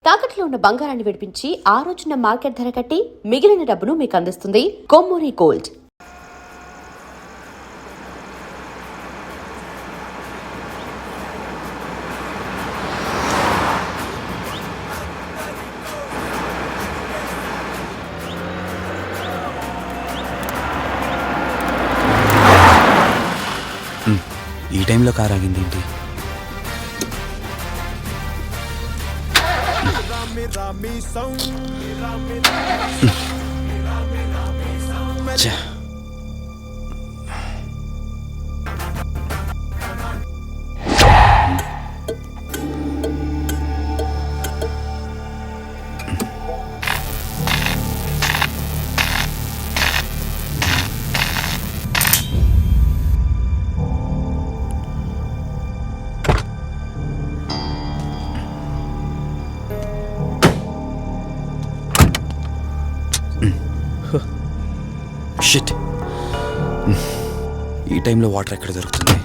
తాకట్లో ఉన్న బంగారాన్ని విడిపించి ఆ రోజున మార్కెట్ ధర కట్టి మిగిలిన డబ్బును మీకు అందిస్తుంది కొమ్మూరి గోల్డ్. ఈ టైంలో కార్ ఆగింది ఏంటి? షిట్, ఈ టైంలో వాటర్ ఎక్కడ దొరుకుతుంది?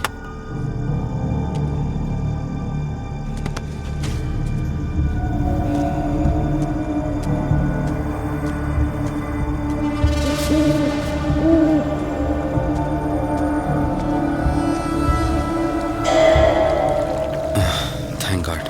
Thank God.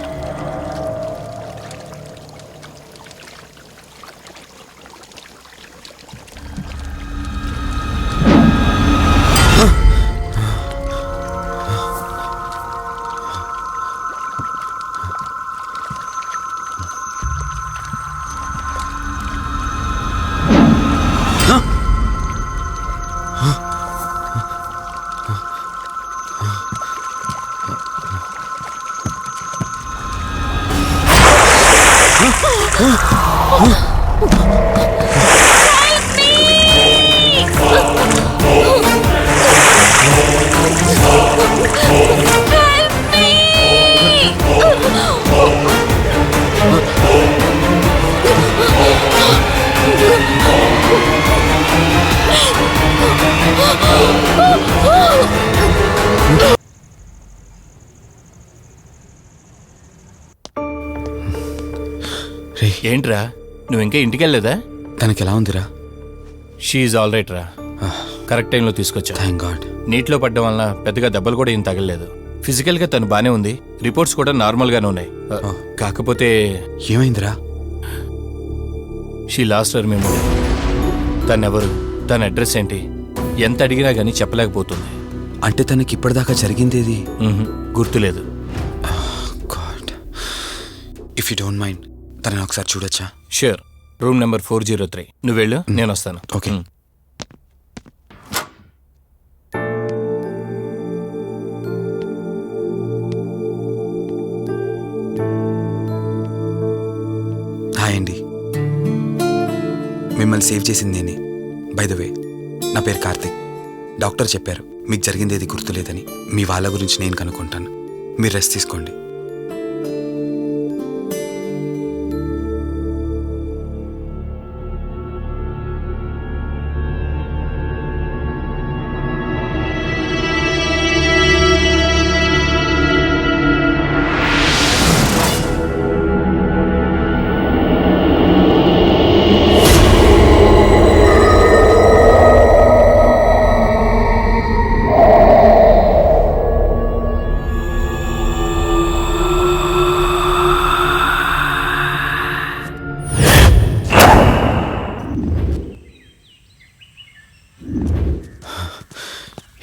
ఏంట్రా, నువ్వు ఇంకా ఇంటికి వెళ్ళలేదా? తనకి ఎలా ఉందిరా? షీఈ్ ఆల్ రైట్ రా. కరెక్ట్ టైంలో తీసుకొచ్చా. Thank God. నీటిలో పడ్డం వలన పెద్దగా దెబ్బలు కూడా ఏం తగలలేదు. ఫిజికల్గా తను బానే ఉంది. రిపోర్ట్స్ కూడా నార్మల్గానే ఉన్నాయి. కాకపోతే ఏమైందిరా? She lost her memory. తనెవరు, తన అడ్రస్ ఏంటి, ఎంత అడిగినా కానీ చెప్పలేకపోతుంది. అంటే తనకి ఇప్పటిదాకా జరిగిందేది గుర్తులేదు. God, if you don't mind తనని ఒకసారి చూడొచ్చా? ష్యూర్. Room number 403. నువ్వు వెళ్ళు, నేను వస్తాను. ఓకే. హాయ్ అండి, మిమ్మల్ని సేవ్ చేసింది నేనే. బై ద వే, నా పేరు కార్తిక్. డాక్టర్ చెప్పారు మీకు జరిగిందేది గుర్తులేదని. మీ వాళ్ళ గురించి నేను కనుక్కుంటాను. మీరు రెస్ట్ తీసుకోండి.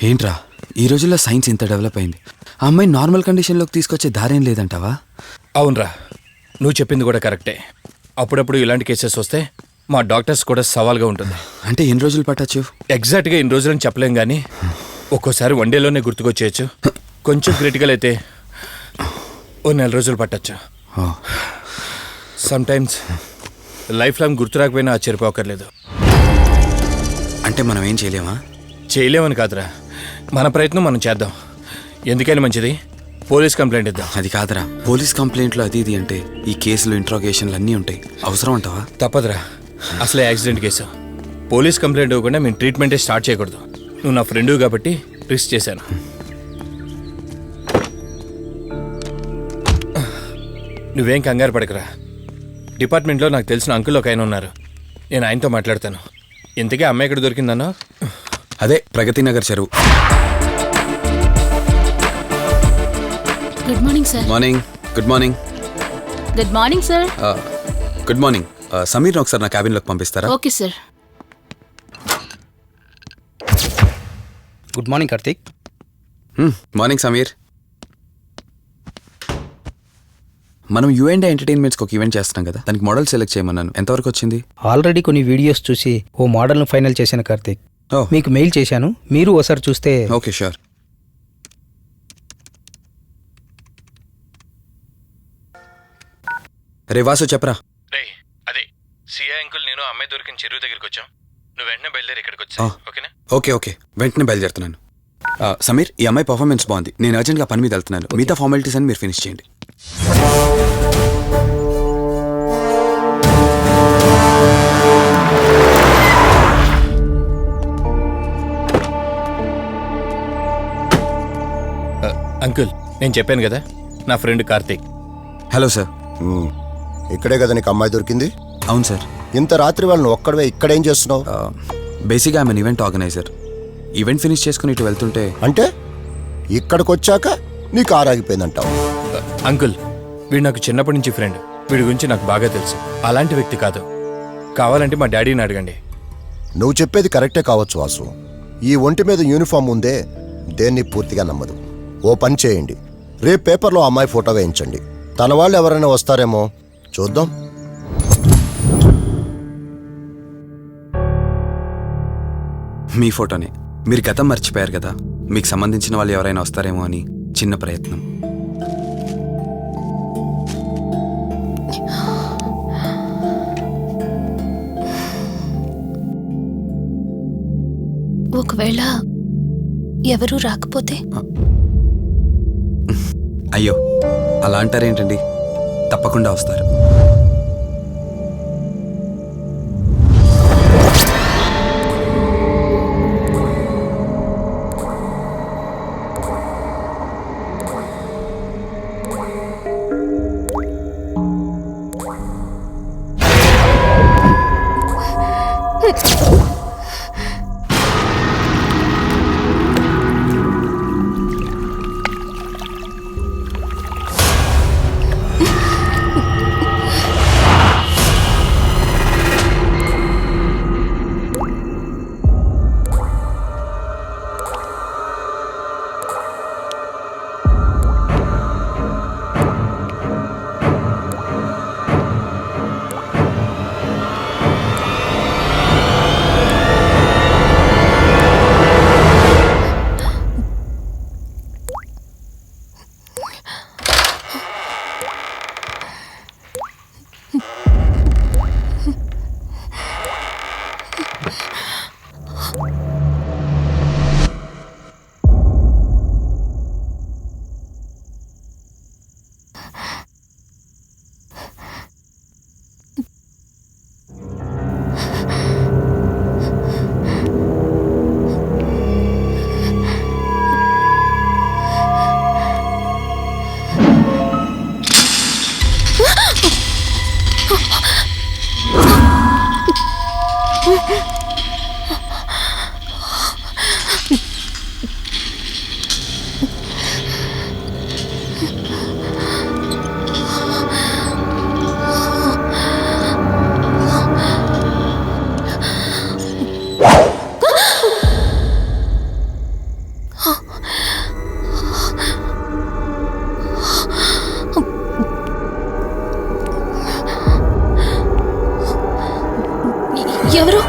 ఏంట్రా, ఈ రోజుల్లో సైన్స్ ఇంత డెవలప్ అయింది. ఆ అమ్మాయి నార్మల్ కండిషన్లోకి తీసుకొచ్చే దారేం లేదంటావా? అవునరా, నువ్వు చెప్పింది కూడా కరెక్టే. అప్పుడప్పుడు ఇలాంటి కేసెస్ వస్తే మా డాక్టర్స్ కూడా సవాల్గా ఉంటుంది. అంటే ఎన్ని రోజులు పట్టచ్చు? ఎగ్జాక్ట్గా ఎన్ని రోజులని చెప్పలేం, కానీ ఒక్కోసారి వన్ డేలోనే గుర్తుకొచ్చేయచ్చు. కొంచెం క్రిటికల్ అయితే ఓ 4 రోజులు పట్టచ్చు. సమ్టైమ్స్ లైఫ్ లాంగ్ గుర్తు రాకపోయినా ఆశ్చర్యపోకర్లేదు. అంటే మనం ఏం చేయలేమా? చేయలేమని కాదురా, మన ప్రయత్నం మనం చేద్దాం. ఎందుకని మంచిది, పోలీస్ కంప్లైంట్ ఇద్దాం. అది కాదురా, పోలీస్ కంప్లైంట్లు అది ఇది అంటే ఈ కేసులు ఇంట్రాగేషన్లు అన్నీ ఉంటాయి. అవసరం అంటావా? తప్పదురా, అసలే యాక్సిడెంట్ కేసు. పోలీస్ కంప్లైంట్ ఇవ్వకుండా మేము ట్రీట్మెంటే స్టార్ట్ చేయకూడదు. నువ్వు నా ఫ్రెండు కాబట్టి రిస్క్ చేశాను. నువ్వేం కంగారు పడకరా, డిపార్ట్మెంట్లో నాకు తెలిసిన అంకుల్ ఒక ఆయన ఉన్నారు. నేను ఆయనతో మాట్లాడతాను. ఇంతకీ అమ్మాయి ఎక్కడ దొరికిందన్నా? అదే ప్రగతి నగర్ చెరువు. Good morning sir. Morning. Good morning. Good morning sir. Good morning. సమీర్ని ఒకసారి నా క్యాబిన్లోకి పంపిస్తారా? Okay sir. Good morning Karthik. Morning Sameer. మనం యుఎండే ఎంటర్టైన్మెంట్స్కి ఒక ఈవెంట్ చేస్తున్నాం కదా, దానికి మోడల్ సెలెక్ట్ చేయమన్నాను. ఎంతవరకు వచ్చింది? ఆల్రెడీ కొన్ని వీడియోస్ చూసి ఓ మోడల్ను ఫైనల్ చేశాను కార్తీక్. ఓహ్, మీకు మెయిల్ చేశాను, మీరు ఒకసారి చూస్తే. Okay sure. రే వాసు చెప్పరా. అదే సిఐ అంకుల్ నేను అమ్మాయి దొరికిన చెరువు దగ్గరికి వచ్చాం. నువ్వు వెంటనే బయలుదేరి ఇక్కడికి వచ్చా. ఓకేనా? ఓకే ఓకే, వెంటనే బయలుదేరుతున్నాను. సమీర్, ఈ అమ్మాయి పర్ఫార్మెన్స్ బాగుంది. నేను అర్జెంట్గా పని మీద వెళ్తున్నాను. మిగతా ఫార్మాలిటీస్ అని మీరు ఫినిష్ చేయండి. అంకుల్, నేను చెప్పాను కదా, నా ఫ్రెండ్ కార్తీక్. Hello sir. ఇక్కడే కదా నీకు అమ్మాయి దొరికింది? అవును సార్. ఇంత రాత్రి వాళ్ళని ఒక్కడవే ఇక్కడేం చేస్తున్నావు? బేసిక్గా I'm an event organiser. Event finish చేసుకుని ఇటు వెళ్తుంటే. అంటే ఇక్కడికి వచ్చాక నీ కారు ఆగిపోయిందంటావు? అంకుల్, వీడు నాకు చిన్నప్పటి నుంచి ఫ్రెండ్. వీడి గురించి నాకు బాగా తెలుసు. అలాంటి వ్యక్తి కాదు. కావాలంటే మా డాడీని అడగండి. నువ్వు చెప్పేది కరెక్టే కావచ్చు వాసు. ఈ ఒంటి మీద యూనిఫామ్ ఉందే దేన్ని పూర్తిగా నమ్మదు. ఓ పని చేయండి, రేపు పేపర్లో అమ్మాయి ఫోటో వేయించండి. తన వాళ్ళు ఎవరైనా వస్తారేమో చూద్దాం. మీ ఫోటోనే. మీరు గతం మర్చిపోయారు కదా, మీకు సంబంధించిన వాళ్ళు ఎవరైనా వస్తారేమో అని చిన్న ప్రయత్నం. ఒకవేళ ఎవరూ రాకపోతే? అయ్యో, అలా అంటారేంటండి? తప్పకుండా వస్తారు. ఎవరు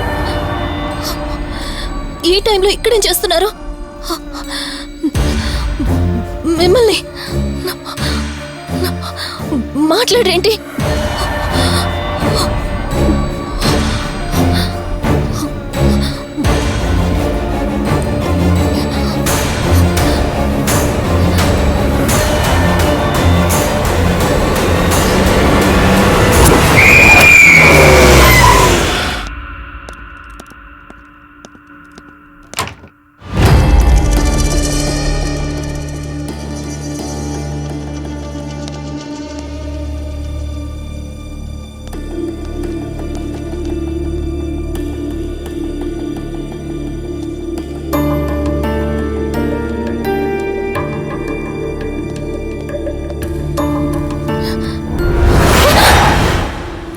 ఈ టైంలో ఇక్కడేం చేస్తున్నారు? మిమ్మల్ని మాట్లాడేంటి?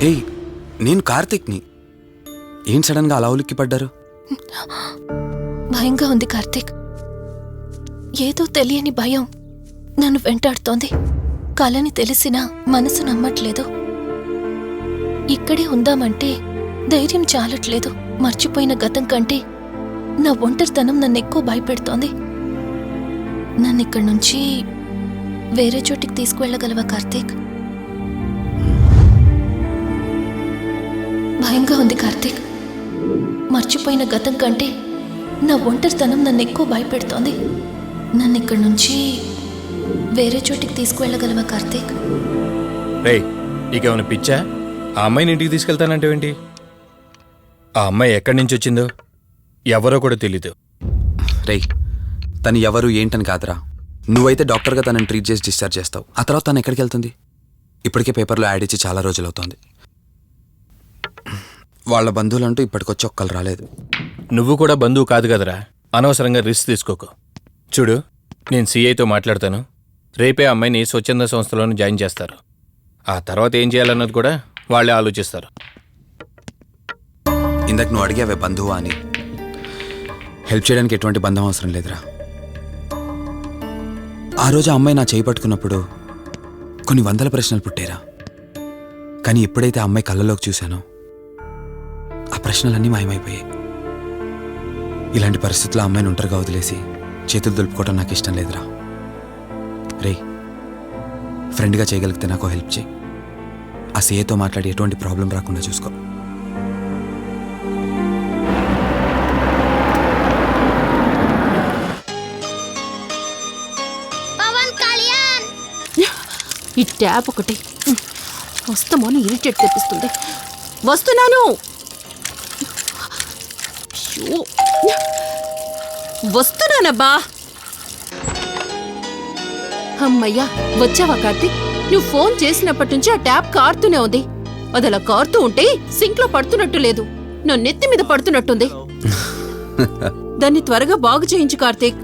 ఏయ్, నేను కార్తిక్ని. ఏం సడన్గా అలా ఉలిక్కి పడ్డారు? భయంగా ఉంది కార్తీక్. ఏదో తెలియని భయం నన్ను వెంటాడుతోంది. కలని తెలిసినా మనసు నమ్మట్లేదు. ఇక్కడే ఉందామంటే ధైర్యం చాలట్లేదు. మర్చిపోయిన గతం కంటే నా ఒంటరితనం నన్ను ఎక్కువ భయపెడుతోంది. నన్ను ఇక్కడి నుంచి వేరే చోటికి తీసుకువెళ్ళగలవా కార్తీక్? భయంగా ఉంది కార్తీక్. మర్చిపోయిన గతం కంటే నా ఒంటరితనం నన్ను ఎక్కువ భయపెడుతోంది. నన్ను ఇక్కడి నుంచి వేరే చోటికి తీసుకువెళ్ళగలవా కార్తీక్? రేయ్, ఇకేమైనా పిచ్చా? ఆ అమ్మాయిని ఇంటికి తీసుకెళ్తానంటేవేంటి? ఆ అమ్మాయి ఎక్కడి నుంచి వచ్చిందో ఎవరో కూడా తెలీదు. రేయ్, తను ఎవరు ఏంటని కాదురా. నువ్వైతే డాక్టర్గా తనని ట్రీట్ చేసి డిశ్చార్జ్ చేస్తావు. ఆ తర్వాత తను ఎక్కడికి వెళ్తుంది? ఇప్పటికే పేపర్లో యాడ్ ఇచ్చి చాలా రోజులు అవుతోంది. వాళ్ళ బంధువులంటూ ఇప్పటికొచ్చి ఒక్కరు రాలేదు. నువ్వు కూడా బంధువు కాదు కదరా. అనవసరంగా రిస్క్ తీసుకోకు. చూడు, నేను సిఐతో మాట్లాడతాను. రేపే అమ్మాయిని స్వచ్ఛంద సంస్థలోనే జాయిన్ చేస్తారు. ఆ తర్వాత ఏం చేయాలన్నది కూడా వాళ్ళే ఆలోచిస్తారు. ఇందాక నువ్వు అడిగావే బంధువా అని. హెల్ప్ చేయడానికి ఎటువంటి బంధం అవసరం లేదురా. ఆ రోజు ఆ అమ్మాయి నా చేయి పట్టుకున్నప్పుడు కొన్ని వందల ప్రశ్నలు పుట్టేరా. కానీ ఎప్పుడైతే ఆ అమ్మాయి కళ్ళలోకి చూశానో ఆ ప్రశ్నలన్నీ మాయమైపోయాయి. ఇలాంటి పరిస్థితుల్లో ఆ అమ్మాయిని ఒంటరిగా వదిలేసి చేతులు దులుపుకోవడం నాకు ఇష్టం లేదురా. రేయ్, ఫ్రెండ్గా చేయగలిగితే నాకు హెల్ప్ చేయి. ఆ సీఏతో మాట్లాడి ఎటువంటి ప్రాబ్లం రాకుండా చూసుకో. ఈ ట్యాప్ ఒకటి వస్తామో అని ఇరిటేట్ తెప్పిస్తుంది. వస్తున్నాను. అయ్యో, వస్తున్నానబ్బా. అమ్మయ్యా, వచ్చావా కార్తీక్? నువ్వు ఫోన్ చేసినప్పటి నుంచి ఆ ట్యాప్ కారుతూనే ఉంది. అది అలా కారుతూ ఉంటే సింక్ లో పడుతున్నట్టు లేదు, నా నెత్తి మీద పడుతున్నట్టుంది. దాన్ని త్వరగా బాగు చేయించు కార్తీక్.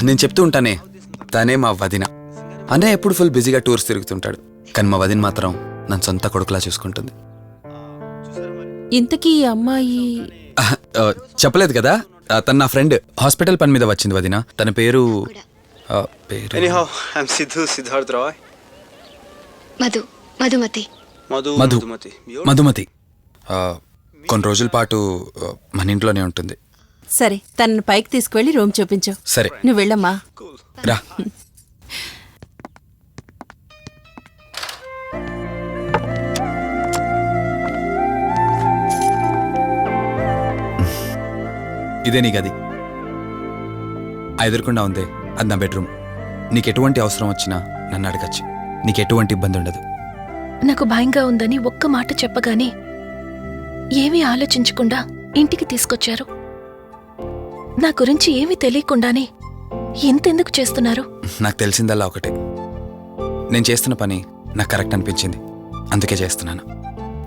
నేను చెప్తూ ఉంటానే, తనే మా వదిన. అన్నయ్య ఎప్పుడు ఫుల్ బిజీగా టూర్స్ తిరుగుతుంటాడు, కానీ మా వదిన మాత్రం నన్ను సొంత కొడుకులా చూసుకుంటుంది. ఇంతకీ ఈ అమ్మాయి చెప్పలేదు కదా, తను నా ఫ్రెండ్. హాస్పిటల్ పని మీద వచ్చింది వదిన. తన పేరు Anyhow, I'm Siddharth Roy. Madhumati. Madhumati. కొన్ని రోజుల పాటు మన ఇంట్లోనే ఉంటుంది. సరే, తనను పైకి తీసుకువెళ్ళి రూమ్ చూపించు. సరే, నువ్వు వెళ్ళమ్మా. రా. ఇదే నీ గది. ఆ ఎదురుకుండా ఉందే, అది నా బెడ్రూమ్. నీకు ఎటువంటి అవసరం వచ్చినా నన్ను అడగచ్చు. నీకు ఎటువంటి ఇబ్బంది ఉండదు. నాకు భయంగా ఉందని ఒక్క మాట చెప్పగానే ఏమీ ఆలోచించకుండా ఇంటికి తీసుకొచ్చారు. నా గురించి ఏమీ తెలియకుండానే ఇంతెందుకు చేస్తున్నారు? నాకు తెలిసిందల్లా ఒకటే, నేను చేస్తున్న పని నాకు కరెక్ట్ అనిపించింది, అందుకే చేస్తున్నాను.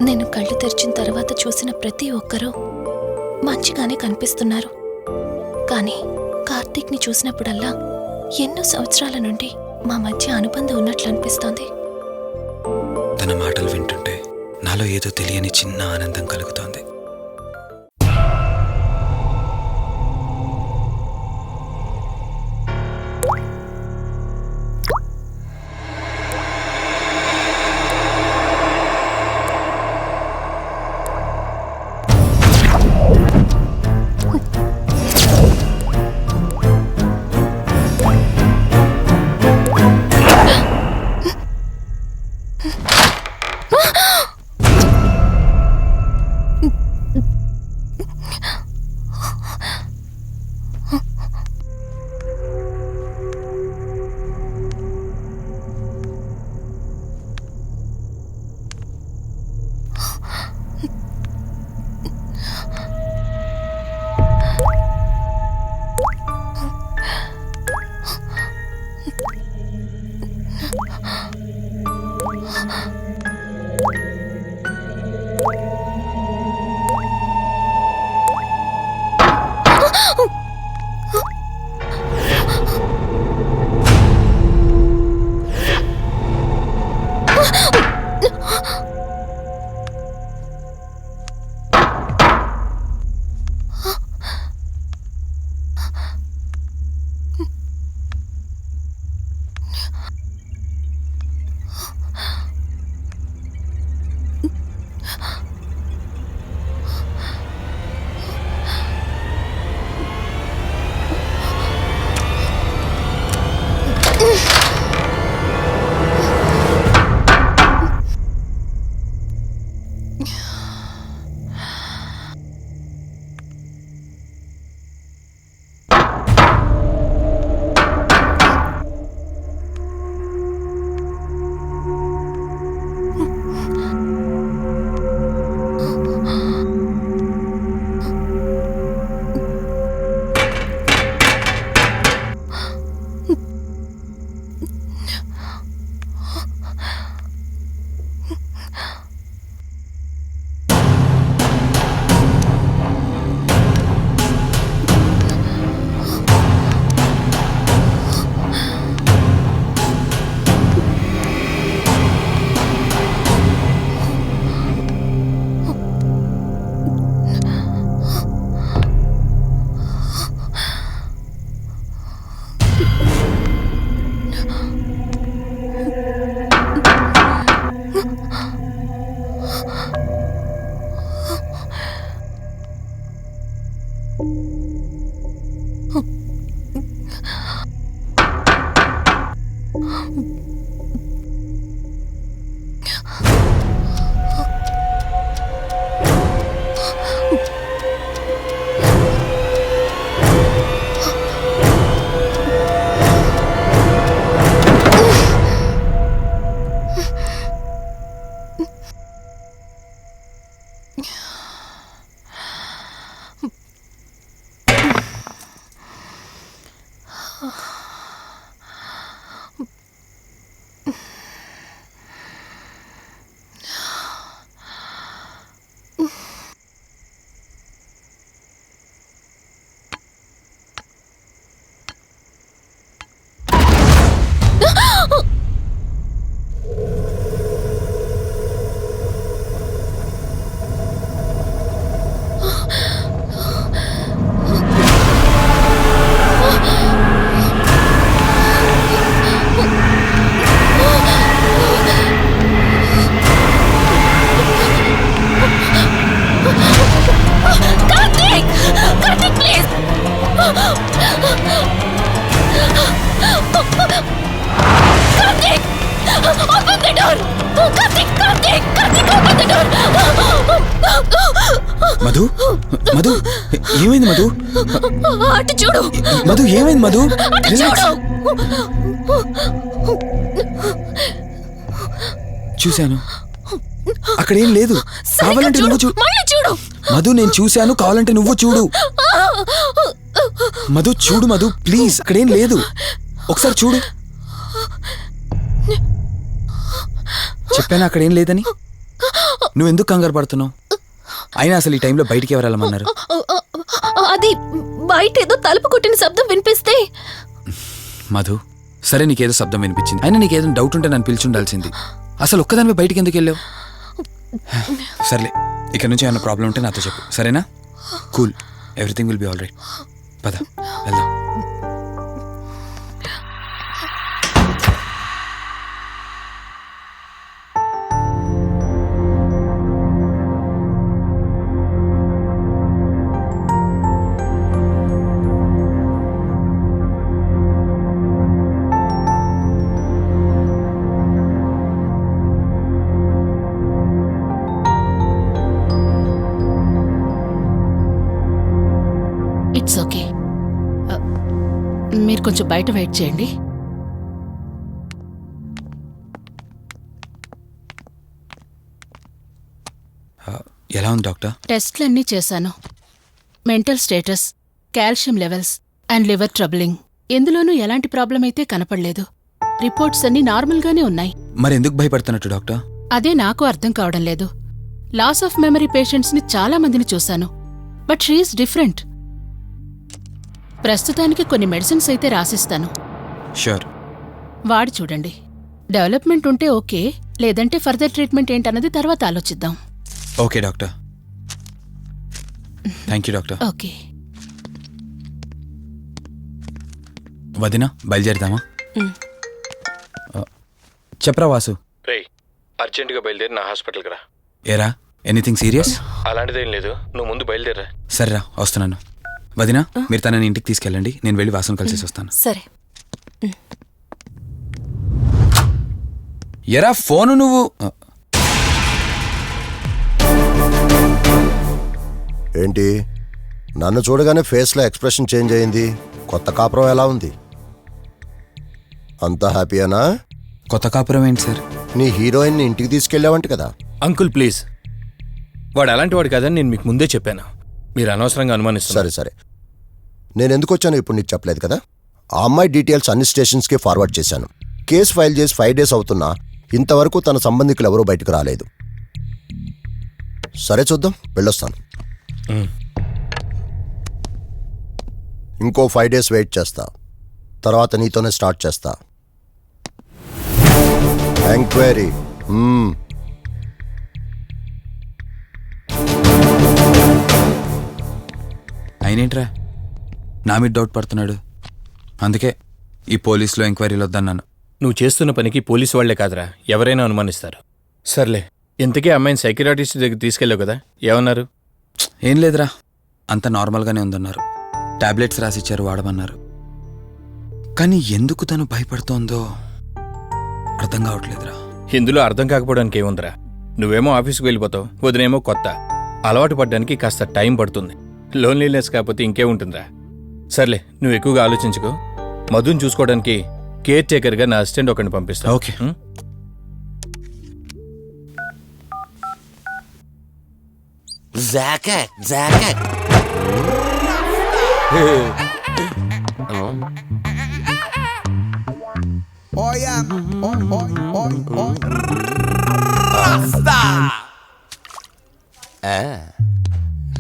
నేను కళ్ళు తెరిచిన తర్వాత చూసిన ప్రతి ఒక్కరూ మంచిగానే కనిపిస్తున్నారు. కానీ కార్తీక్ని చూసినప్పుడల్లా ఎన్నో సంవత్సరాల నుండి మా మధ్య అనుబంధం ఉన్నట్లు అనిపిస్తోంది. తన మాటలు వింటుంటే నాలో ఏదో తెలియని చిన్న ఆనందం కలుగుతోంది. మధు మధు ఏమైంది మధు? అటు చూడు. మధు ఏమైంది మధు? అటు చూడు. చూశాను, అక్కడేం లేదు. కావాలంటే నువ్వు చూడు. మళ్ళీ చూడు. మధు నేను చూశాను, కావాలంటే నువ్వు చూడు. మధు చూడు మధు ప్లీజ్, అక్కడేం లేదు. ఒకసారి చూడు. చెప్పాను అక్కడేం లేదని. నువ్వెందుకు కంగారు పడుతున్నావు? అయినా అసలు ఈ టైంలో బయటికి ఎవరు వెళ్ళమన్నారు? అది బయట ఏదో తలుపు కొట్టిన శబ్దం వినిపిస్తే. మధు సరే, నీకేదో శబ్దం వినిపించింది. అయినా నీకేదో డౌట్ ఉంటే నన్ను పిలిచుండాల్సింది. అసలు ఒక్కదానిపై బయటికి ఎందుకు వెళ్ళావు? సర్లే, ఇక్కడ నుంచి ఏమైనా ప్రాబ్లం ఉంటే నాతో చెప్పు, సరేనా? Cool, everything will be all right. పద వెళ్దాం. It's okay. మీరు కొంచెం బయట వెయిట్ చేయండి. ఎలా ఉంది డాక్టర్? టెస్ట్లన్నీ చేశాను. Mental status, calcium levels and liver troubling, ఎందులోనూ ఎలాంటి ప్రాబ్లం అయితే కనపడలేదు. రిపోర్ట్స్ అన్నీ నార్మల్గానే ఉన్నాయి. మరి ఎందుకు భయపడుతున్నట్టు డాక్టర్? అదే నాకు అర్థం కావడం లేదు. లాస్ ఆఫ్ మెమరీ పేషెంట్స్ని చాలా మందిని చూశాను, బట్ షీఈస్ డిఫరెంట్. ప్రస్తుతానికి కొన్ని మెడిసిన్స్ అయితే రాసిస్తాను, షూర్. వాడి చూడండి. డెవలప్మెంట్ ఉంటే ఓకే, లేదంటే ఫర్దర్ ట్రీట్మెంట్ ఏంటన్నది తర్వాత ఆలోచిద్దాం. Okay doctor. Thank you doctor. Okay. వదినా బయలుదేరదామా? చెప్పరా వాసు. రే, అర్జెంటుగా బయలుదేరి నా హాస్పిటల్కి రా. ఏరా, ఎనీథింగ్ సీరియస్? అలాంటిదేం లేదు, నువ్వు ముందు బయలుదేరా. సరేరా, వస్తున్నాను. వదినా, మీరు తనని ఇంటికి తీసుకెళ్ళండి, నేను వెళ్ళి వాసును కలిసేసి వస్తాను. సరే. ఎరా ఫోను నువ్వు. ఏంటి, నన్ను చూడగానే ఫేస్లో ఎక్స్ప్రెషన్ చేంజ్ అయింది? కొత్త కాపురం ఎలా ఉంది? అంతా హ్యాపీయేనా? కొత్త కాపురం ఏంటి సార్? నీ హీరోయిన్ని ఇంటికి తీసుకెళ్ళావంట కదా? అంకుల్ ప్లీజ్, వాడు అలాంటి వాడు కాదని నేను మీకు ముందే చెప్పాను. మీరు అనవసరంగా అనుమానిస్తారు. సరే సరే, నేను ఎందుకు వచ్చానో ఇప్పుడు నీకు చెప్పలేదు కదా. ఆ అమ్మాయి డీటెయిల్స్ అన్ని స్టేషన్స్కి ఫార్వర్డ్ చేశాను. కేసు ఫైల్ చేసి 5 days అవుతున్నా ఇంతవరకు తన సంబంధికులు ఎవరూ బయటకు రాలేదు. సరే చూద్దాం, వెళ్ళొస్తాను. ఇంకో 5 days వెయిట్ చేస్తా, తర్వాత నీతోనే స్టార్ట్ చేస్తా ఎంక్వైరీ. అయినేంట్రా నా మీద డౌట్ పడుతున్నాడు? అందుకే ఈ పోలీసులో ఎంక్వైరీలు వద్దన్నాను. నువ్వు చేస్తున్న పనికి పోలీసు వాళ్లే కాదురా, ఎవరైనా అనుమానిస్తారు. సర్లే, ఇంతకీ అమ్మాయిని సైకియాట్రిస్ట్ దగ్గర తీసుకెళ్ళావు కదా, ఏమన్నారు? ఏం లేదురా, అంత నార్మల్గానే ఉందన్నారు. టాబ్లెట్స్ రాసిచ్చారు, వాడమన్నారు. కానీ ఎందుకు తను భయపడుతోందో అర్థం కావట్లేదురా. ఇందులో అర్థం కాకపోవడానికి ఏముందిరా, నువ్వేమో ఆఫీస్కి వెళ్ళిపోతావు, వదినేమో కొత్త, అలవాటు పడ్డానికి కాస్త టైం పడుతుంది. లోన్లీనెస్ కాకపోతే ఇంకే ఉంటుందిరా. సర్లే, నువ్వు ఎక్కువగా ఆలోచించుకో. మధుని చూసుకోవడానికి కేర్ టేకర్గా నా అసిస్టెంట్ ఒకరిని పంపిస్తా. Okay.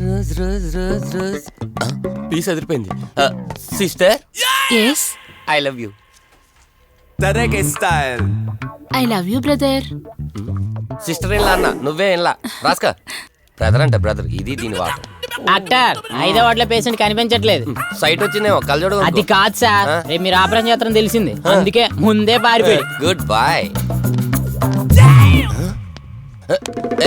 Rose rose rose rose piece అదిరిపోయింది. Sister, yes I love you. I love you brother. Sister ఇలా అన్న, నువ్వే ఇలా రాస్కా. బ్రదర్ అంటే బ్రదర్, ఇది దీని వాట. డాక్టర్ 5వ వార్డులో పేషెంట్ కనిపించట్లేదు. సైట్ వచ్చిందేమో, కళ్ళజోడు. అది కాదు సార్, రేపు మీరు ఆపరేషన్ చేస్తారని తెలిసింది, అందుకే ముందే పారిపోయి. Good boy.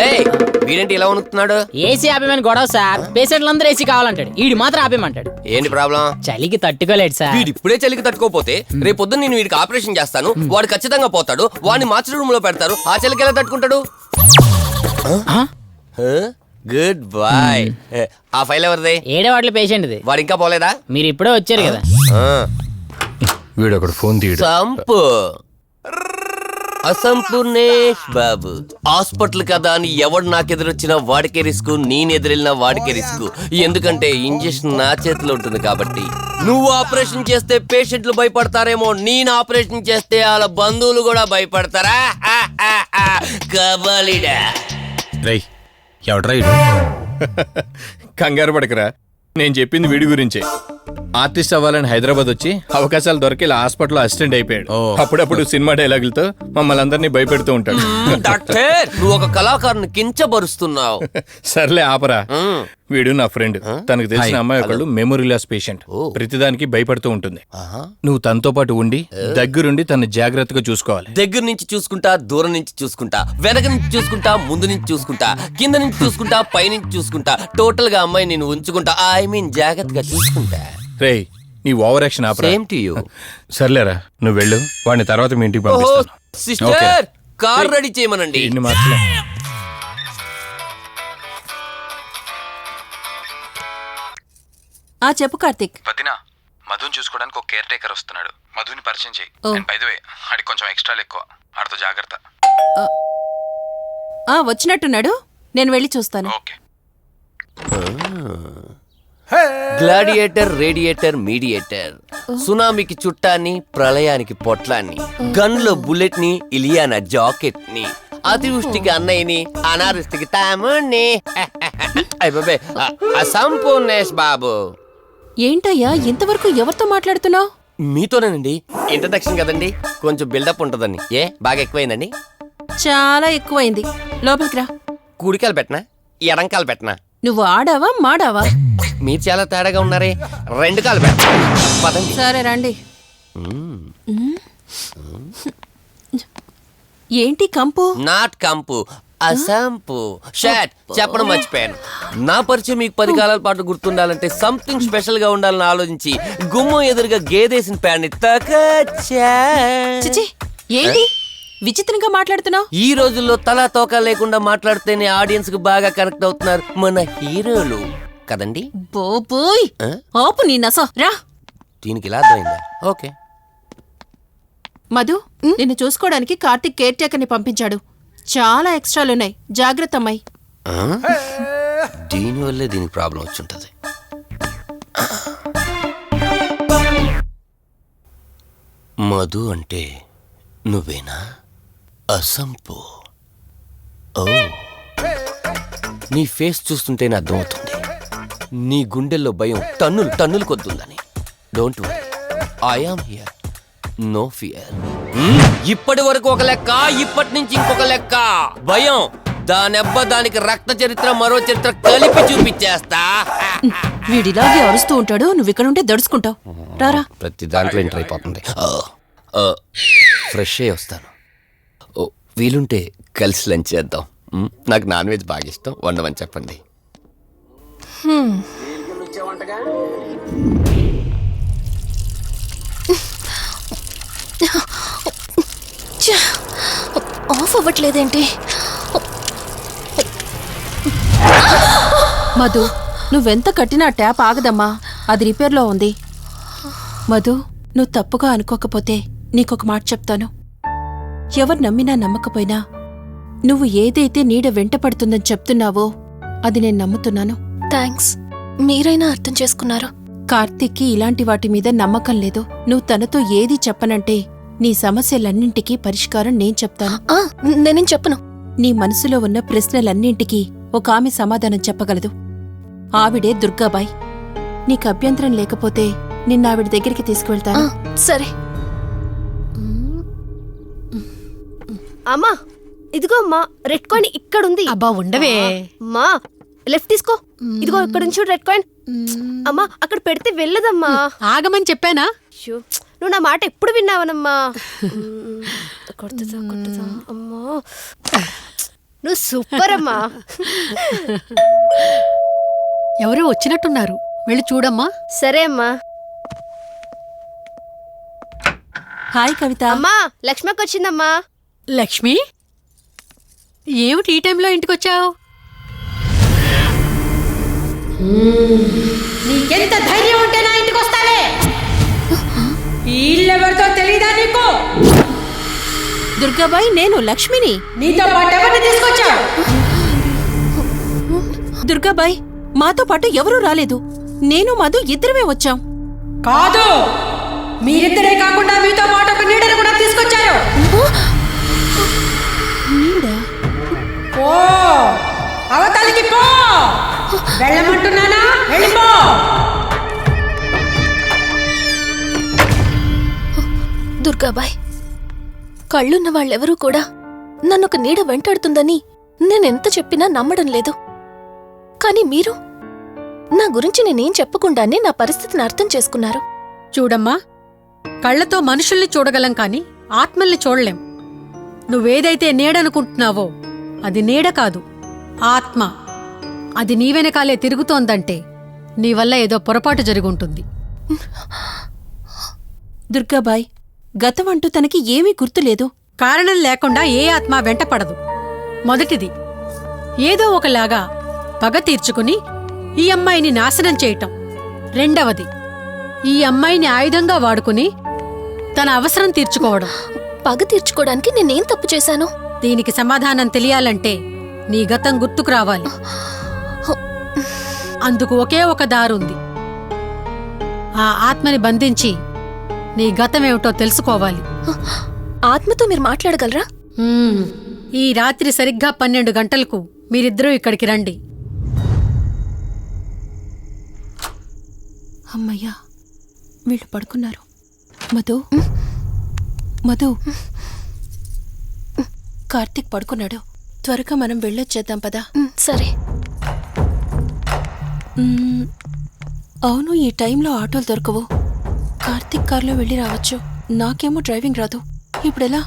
ఏయ్, వీడేంటి ఇలా వణుకుతున్నాడు? ఏసీ ఆపేమని గొడవ సార్, పేషెంట్లందరూ ఏసీ కావాలంటాడు, ఈడు మాత్రం ఆపేమంటాడు. ఏంటి ప్రాబ్లం? చలికి తట్టుకోలేడు సార్. వీడు ఇప్పుడే చలికి తట్టుకోపోతే రేపు పొద్దున్న నేను వీడికి ఆపరేషన్ చేస్తాను, వాడు ఖచ్చితంగా పోతాడు, వాడిని మార్చి రూమ్ లో పెడతారు, ఆ చలికి ఎలా తట్టుకుంటాడు? Good boy. ఆ ఫైల్ ఎవరిది? 7వ వార్డులో పేషెంట్ది. వాడు ఇంకా పోలేదా? మీరు ఇప్పుడే వచ్చారు కదా. వీడు ఒకడు ఫోన్ తీయడు. సంపు అసంపూర్ణేష్ బాబు. హాస్పిటల్ కదా అని ఎవడు నాకెదురొచ్చినా వాడికే రిస్క్, నేనెదురెళ్ళినా వాడికే రిస్క్. ఎందుకంటే ఇంజెక్షన్ నా చేతిలో ఉంటుంది కాబట్టి. నువ్వు ఆపరేషన్ చేస్తే పేషెంట్లు భయపడతారేమో, నేను ఆపరేషన్ చేస్తే వాళ్ళ బంధువులు కూడా భయపడతారా? కబలిడా. రేయ్, ఎవడ్రా ఇడు? కంగారు పడకరా, నేను చెప్పింది వీడి గురించే. ఆర్టిస్ట్ అవ్వాలని హైదరాబాద్ వచ్చి అవకాశాలు దొరికి ఇలా హాస్పిటల్లో అసిస్టెంట్ అయిపోయాడు. అప్పుడప్పుడు సినిమా డైలాగులతో మమ్మల్ని అందరినీ భయపెడుతూ ఉంటాడు. డాక్టర్, నువ్వు ఒక కళాకారుని కించబరుస్తున్నావు. సర్లే ఆపరా. వీడు నా ఫ్రెండ్, తనకు తెలిసిన అమ్మాయి ఒకళ్ళు మెమొరీ లాస్ పేషెంట్, ప్రతిదానికి భయపడుతూ ఉంటుంది. నువ్వు తనతో పాటు ఉండి దగ్గరుండి తను జాగ్రత్తగా చూసుకోవాలి. దగ్గర నుంచి చూసుకుంటా, దూరం నుంచి చూసుకుంటా, వెనక నుంచి చూసుకుంటా, ముందు నుంచి చూసుకుంటా, కింద నుంచి చూసుకుంటా, పై నుంచి చూసుకుంటా, టోటల్ గా అమ్మాయి నేను ఉంచుకుంటా. ఐ మీన్ జాగ్రత్తగా చూసుకుంటా. రేయ్, నీ over action opera. Same to you. సర్లేరా, నువ్వు వెళ్ళు, వాడిని తర్వాత మీ ఇంటికి పంపిస్తాను. సిస్టర్, కార్ రెడీ చేయమనండి. ఇన్ని మార్చలే. చెప్పు కార్తిక్. వదినా, మధుని చూసుకోవడానికి ఒక కేర్ టేకర్ వస్తున్నాడు. మధుని పరిచయం చేయి. బై ద వే, ఆడికి కొంచెం ఎక్స్ట్రాలు ఎక్కువ, ఆడితో జాగ్రత్త. వచ్చినట్టున్నాడు, నేను వెళ్ళి చూస్తాను. ఓకే. Gladiator, radiator, mediator. సునామీకి చుట్టాన్ని, ప్రళయానికి పొట్లాన్ని, గన్లో బుల్లెట్ ని, ఇలియానా జాకెట్ ని, అతివృష్టికి అన్నయ్యని, అనావృష్టికి తమ్ముణ్ణి. అసంపూర్ణేష్ బాబు. ఏంటయ్యా ఇంతవరకు ఎవరితో మాట్లాడుతున్నావు? మీతోనేనండి. ఇంట్రడక్షన్ కదండి, కొంచెం బిల్డప్ ఉంటదని. బాగా ఎక్కువైందండి? చాలా ఎక్కువైంది. లోపలికి రా. కుడికాలు పెట్టనా, ఎడంకాలు పెట్టనా? నువ్వు ఆడావా మాడావా? మీరు చాలా తేడాగా ఉన్నారే. 2 కాలు పెట్టనా? పదండి. సరే రండి. ఏంటి కంపు? నాట్ కంపు, అసంపు. షాట్ చెప్పడం మర్చిపోయాను. నా పరిచయం మీకు 10 కాలాల పాటు గుర్తుండాలంటే సంథింగ్ స్పెషల్ గా ఉండాలని ఆలోచించి గుమ్మం ఎదురుగా గేదేసిన ప్యాడ్ని తకచ్చా. చిచి, ఏంటి విచిత్రంగా మాట్లాడుతున్నావు? ఈ రోజుల్లో తలా తోక లేకుండా మాట్లాడితేనే ఆడియన్స్ కు బాగా కనెక్ట్ అవుతున్నారు మన హీరోలు కదండి. బోబోయ్, ఆపు నీ నస. రా. దీనికి ఇలా అర్థమైందా? ఓకే. మధు, నిన్ను చూసుకోవడానికి కార్తిక్ కేర్ టేకర్ ని పంపించాడు. చాలా ఎక్స్ట్రాలున్నాయి, జాగ్రత్త అమ్మాయి. దీనివల్లే దీనికి ప్రాబ్లం వచ్చుంటది. మధు అంటే నువ్వేనా? అసంపు. ఓ, నీ ఫేస్ చూస్తుంటేనే అర్థమవుతుంది నీ గుండెల్లో భయం టన్నులు టన్నులు కొద్దుందని. Don't worry, I am here, no fear. ఇప్పటి వరకు ఒక లెక్క, ఇప్పటి నుంచి ఇంకొక లెక్క. భయం దానెబ్బ, దానికి రక్త చరిత్ర, మరో చరిత్ర కలిపి చూపించేస్తా. వీడిలాగే అరుస్తూ ఉంటాడు, నువ్వు ఇక్కడ ఉంటే దడుచుకుంటావు. రారా. ప్రతి దాంట్లో ఎంటర్ అయిపోతుంది. ఫ్రెష్ అయ్యి వస్తాను. ఓ వీలుంటే కలిసి లంచ్ చేద్దాం. నాకు నాన్ వెజ్ బాగా ఇష్టం, వండమని చెప్పండి. ఆఫ్ అవ్వట్లేదేంటి? మధు, నువ్వెంత కట్టినా ట్యాప్ ఆగదమ్మా, అది రిపేర్లో ఉంది. మధు, నువ్వు తప్పుగా అనుకోకపోతే నీకొక మాట చెప్తాను. ఎవరు నమ్మినా నమ్మకపోయినా నువ్వు ఏదైతే నీడ వెంట పడుతుందని చెప్తున్నావో అది నేను నమ్ముతున్నాను. థ్యాంక్స్, మీరైనా అర్థం చేసుకున్నారు. కార్తీక్కి ఇలాంటి వాటి మీద నమ్మకం లేదు. నువ్వు తనతో ఏది చెప్పనంటే నీ సమస్యలన్నింటికీ పరిష్కారం నేను చెప్తాను. నేనేం చెప్పను. నీ మనసులో ఉన్న ప్రశ్నలన్నింటికీ ఒక ఆమె సమాధానం చెప్పగలదు. ఆవిడే దుర్గాబాయ్. నీకు అభ్యంతరం లేకపోతే నిన్నావిడ దగ్గరికి తీసుకువెళ్తాను. సరే. అమ్మా, ఇదిగో అమ్మా, రెడ్ కాయిన్ ఇక్కడుంది. అబ్బా ఉండవే. అమ్మా, లెఫ్ట్ తీసుకో. ఇదిగో ఇక్కడ నుంచి రెడ్ కాయిన్. అమ్మా, అక్కడ పెడితే వెళ్ళదమ్మా. ఆగమని చెప్పానా? నువ్వు నా మాట ఎప్పుడు విన్నావనమ్మా? కొడుతుందా కొడుతుందా? అమ్మా, నువ్వు సూపర్ అమ్మా. ఎవరో వచ్చినట్టున్నారు, వెళ్ళి చూడమ్మా. సరే అమ్మా. హాయ్ కవిత. అమ్మా, లక్ష్మకి వచ్చిందమ్మా. లక్ష్మి, ఏమిటి ఈ టైంలో ఇంటికొచ్చావు? నీకెంత ధైర్యం ఉంటే నా ఇంటికి వస్తావే? ఇల్లెవరితో తెలీదా నీకు? దుర్గాబాయ్, నేను లక్ష్మిని. నీతో పాటు ఎవరిని తీసుకొచ్చావు? దుర్గాబాయ్, మాతో పాటు ఎవరూ రాలేదు. నేను మధు ఇద్దరమే వచ్చాం. కాదు, మీరిద్దరే కాకుండా మీతో పాటు ఒక నీడను కూడా తీసుకొచ్చారు. ఓ అవతలికి పో, వెళ్ళమంటున్నానా? వెళ్ళిపో. దుర్గాబాయ్, కళ్ళున్న వాళ్ళెవరూ కూడా నన్నొక నీడ వెంటాడుతుందని నేనెంత చెప్పినా నమ్మడం లేదు. కానీ మీరు నా గురించి నేనేం చెప్పకుండానే నా పరిస్థితిని అర్థం చేసుకున్నారు. చూడమ్మా, కళ్ళతో మనుషుల్ని చూడగలం కాని ఆత్మల్ని చూడలేం. నువ్వేదైతే నీడనుకుంటున్నావో అది నీడ కాదు, ఆత్మ. అది నీ వెనకాలే తిరుగుతోందంటే నీ వల్ల ఏదో పొరపాటు జరుగుంటుంది. దుర్గాబాయ్, గతం అంటూ తనకి ఏమీ గుర్తులేదు. కారణం లేకుండా ఏ ఆత్మ వెంటపడదు. మొదటిది, ఏదో ఒకలాగా పగ తీర్చుకుని ఈ అమ్మాయిని నాశనం చేయటం. రెండవది, ఈ అమ్మాయిని ఆయుధంగా వాడుకుని తన అవసరం తీర్చుకోవడం. పగ తీర్చుకోవడానికి నేనేం తప్పు చేశాను? దీనికి సమాధానం తెలియాలంటే నీ గతం గుర్తుకు రావాలి. అందుకు ఒకే ఒక దారుంది. ఆ ఆత్మని బంధించి నీ గతమేమిటో తెలుసుకోవాలి. ఆత్మతో మీరు మాట్లాడగలరా? ఈ రాత్రి సరిగ్గా 12 గంటలకు మీరిద్దరూ ఇక్కడికి రండి. అమ్మయ్యా, వీళ్ళు పడుకున్నారు. మధు, మధు, కార్తీక్ పడుకున్నాడు. త్వరగా మనం వెళ్ళొచ్చేద్దాం పదా. సరే. అవును, ఈ టైంలో ఆటోలు దొరకవు. కార్తీక్ కార్లో వెళ్ళి రావచ్చు. నాకేమో డ్రైవింగ్ రాదు. ఇప్పుడెలా?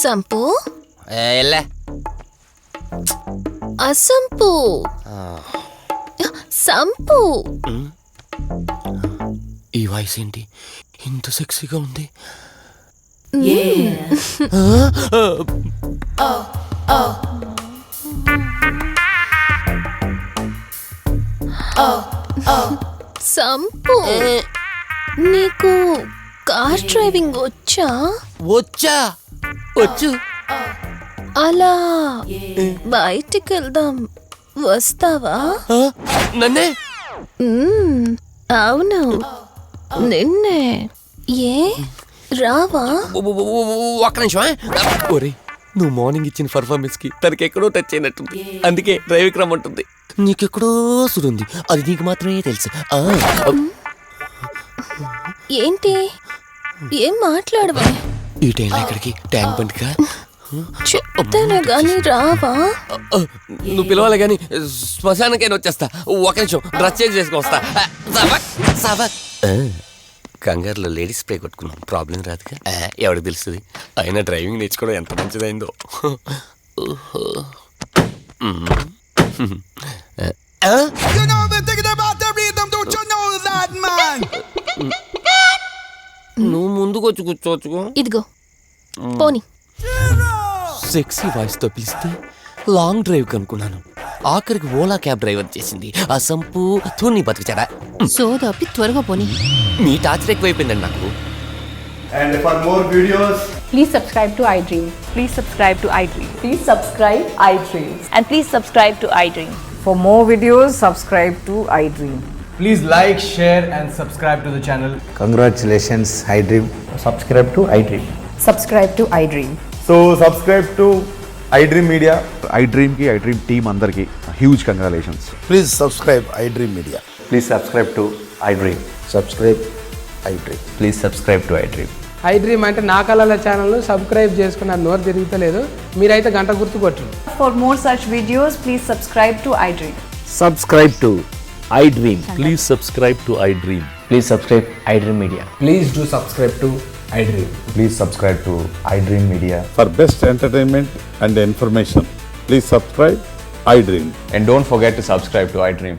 సంపు, అసంపు, సంపు. ఈ వాయిస్ ఏంటి ఇంత సెక్సీగా ఉంది? సంపు, నీకు కార్ డ్రైవింగ్ వచ్చా? వచ్చా, వచ్చు. అలా బయటికి వెళ్దాం, వస్తావా? నన్నే? అవును, నిన్నే. ఏ రావా? ఒక్క నిమిషం. ఒరే, నువ్వు మార్నింగ్ ఇచ్చిన పర్ఫార్మెన్స్ కి తనకి ఎక్కడో టచ్ అయినట్టుంది. అందుకే డ్రైవింగ్ రమ్మంటుంది. నీకెక్కడో సుడుంది, అది నీకు మాత్రమే తెలుసు. ఏంటి, ఏం మాట్లాడవా? ఈ టైంలో ఇక్కడికి ట్యాంక్ బండ్కా? చెప్తానే గాని రావా? నువ్వు పిలవాలి గాని శ్మశానకైనా వచ్చేస్తా. ఒక నిమిషం డ్రెస్ చేంజ్ చేసుకొని వస్తా. కంగారులో లేడీస్ స్ప్రే కొట్టుకున్నాం, ప్రాబ్లం రాదుగా. ఎవరికి తెలుస్తుంది? అయినా డ్రైవింగ్ నేర్చుకోవడం ఎంత మంచిదైందో. ఓహో. నువ్వు ముందుకు వచ్చి కూర్చోవచ్చుకో. ఇదిగో పోనీ. సెక్సీ వాయిస్ తో పిలిస్తే లాంగ్ డ్రైవ్ కనుక్కున్నాను. ఆఖరికి ఓలా క్యాబ్ డ్రైవర్ చేసింది ఆ సంపు తూని బతికిచాడా. సోదాపి త్వరగా పోనీ. మీ టార్చర్ ఎక్కువైపోయిందండి నాకు. And for more videos, please subscribe to iDream. Please subscribe to iDream. Please subscribe iDream. And please subscribe to iDream. For more videos, subscribe to iDream. please like, share, and subscribe to the channel. Congratulations iDream. Subscribe to iDream. Subscribe to iDream. So subscribe to iDream Media. iDream team అందరికి huge congratulations. Please subscribe iDream media. Please subscribe to iDream. Subscribe iDream. Please subscribe to iDream. iDream అంటే నా కళల channel subscribe చేసుకున్న నోరు తిరుగుతలేదు. మీరైతే గంట గుర్తు కొట్టండి. For more such videos, please subscribe to iDream. Subscribe to iDream. Please subscribe to iDream. Please subscribe iDream media. Please do subscribe to iDream. Please subscribe to iDream media. For best entertainment and information, please subscribe iDream. And don't forget to subscribe to iDream.